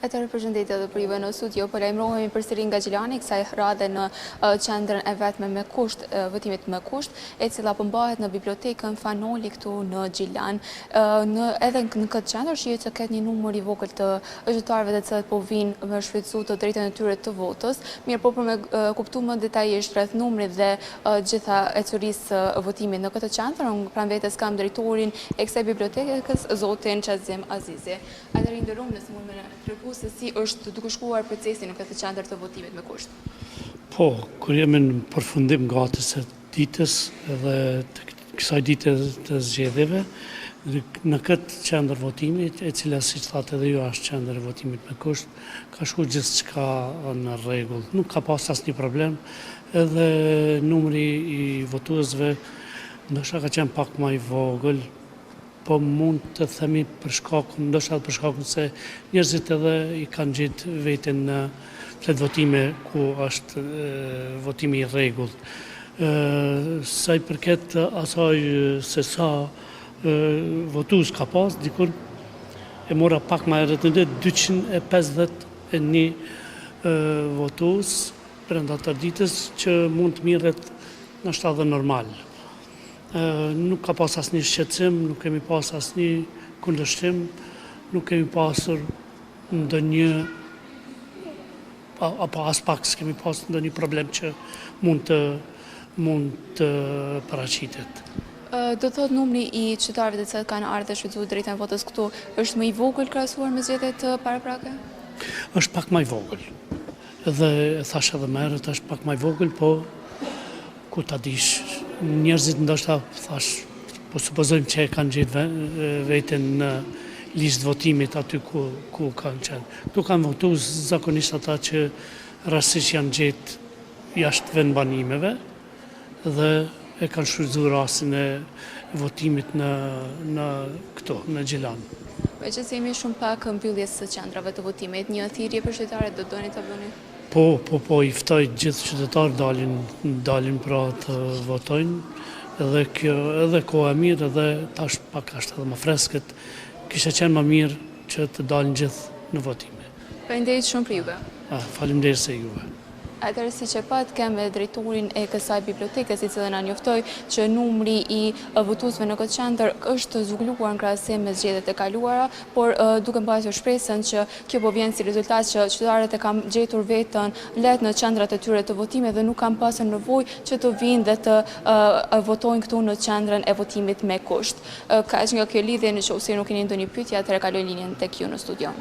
Atëherë përshëndetje edhe për juve në studio, po lajmërohemi përsëri nga Gjilani, kësaj radhe në qendrën e vetme me kusht, votimit me kusht, e cila përmbahet në bibliotekën Fanoli këtu në Gjilan. Edhe në këtë qendër shihet se ka një numër i vogël të zyrtarëve të cilët po vinë me shfrytëzu të drejtën e tyre të votës. Mirë, po për me kuptuar më detajisht rreth numrit dhe gjitha ecurisë votimit në këtë qendër, unë pranë vetes kam drejtorin e kësaj bibliotekës, zotin Qazim Azizi. Atëherë nderuam nëse mund më tregu se si është duke shkuar procesi në këtë qendër të votimit me kusht. Po, kur jemi në përfundim gati së ditës dhe të kësaj dite të zgjedhjeve, në këtë qendër votimit, e cila siç thatë edhe ju është qendër e votimit me kusht, ka shkuar gjithçka në rregull. Nuk ka pas asnjë problem, edhe numri i votuesve ndoshta ka qenë pak më i vogël, po mund të themi për shkakun se njerëzit edhe i kanë gjetë veten në flet votime ku është votimi i rregullt. Sa i përket asaj se sa votues ka pas, dikur e mora pak më herët në 251 votues brenda të ditës që mund të mirret në shtadë normal. Nuk ka pas asnjë shqetësim, nuk kemi pas asnjë kundërshtim, nuk kemi pasur ndonjë apo as pak s'kemi pas ndonjë problem që mund të paraqitet. Do thotë numri i qytetarëve të cilët kanë ardhur të shfrytëzojnë drejtën e votës këtu është më i vogël krahasuar me zgjedhjet paraprake? Është pak më i vogël. Dhe thash edhe më herët është pak më i vogël, po ku ta dish, njerëzit ndoshta thash, po supozojmë që e kanë gjetë veten në listë votimit aty ku kanë qenë. Këtu kanë votuar zakonisht ata që rastësisht janë gjetë jashtë vendbanimeve dhe e kanë shfrytzuar rastin e votimit në Gjilan. Me që se jemi shumë pak mbylljes së qendrave të votimit, një thirrje për qytetarët do doni ta bëni? Po, i ftoj gjithë qytetarët dalin pra të votojnë, edhe koha e mirë, edhe tash pak është edhe më freskët, kisha qenë më mirë që të dalin gjithë në votime. Faleminderit shumë për juve. Faleminderit se juve. Atëherë siç e pat, kemë drejtorin e kësaj bibliotekës, i cili na njoftoi që numri i votuesve në këtë qendër është zhgulluar në krahasim me zgjedhjet e kaluara, por duke mbajtur shpresën që kjo po vjen si rezultat që qytetarët e kanë gjetur veten lehtë në qendrat e tyre të votimit dhe nuk kanë pasur nevojë që të vinë dhe të votojnë këtu në qendrën e votimit me kusht. Kaq nga kjo lidhje, nëse nuk keni ndonjë pyetje, atëherë kaloj linjën tek ju në studio.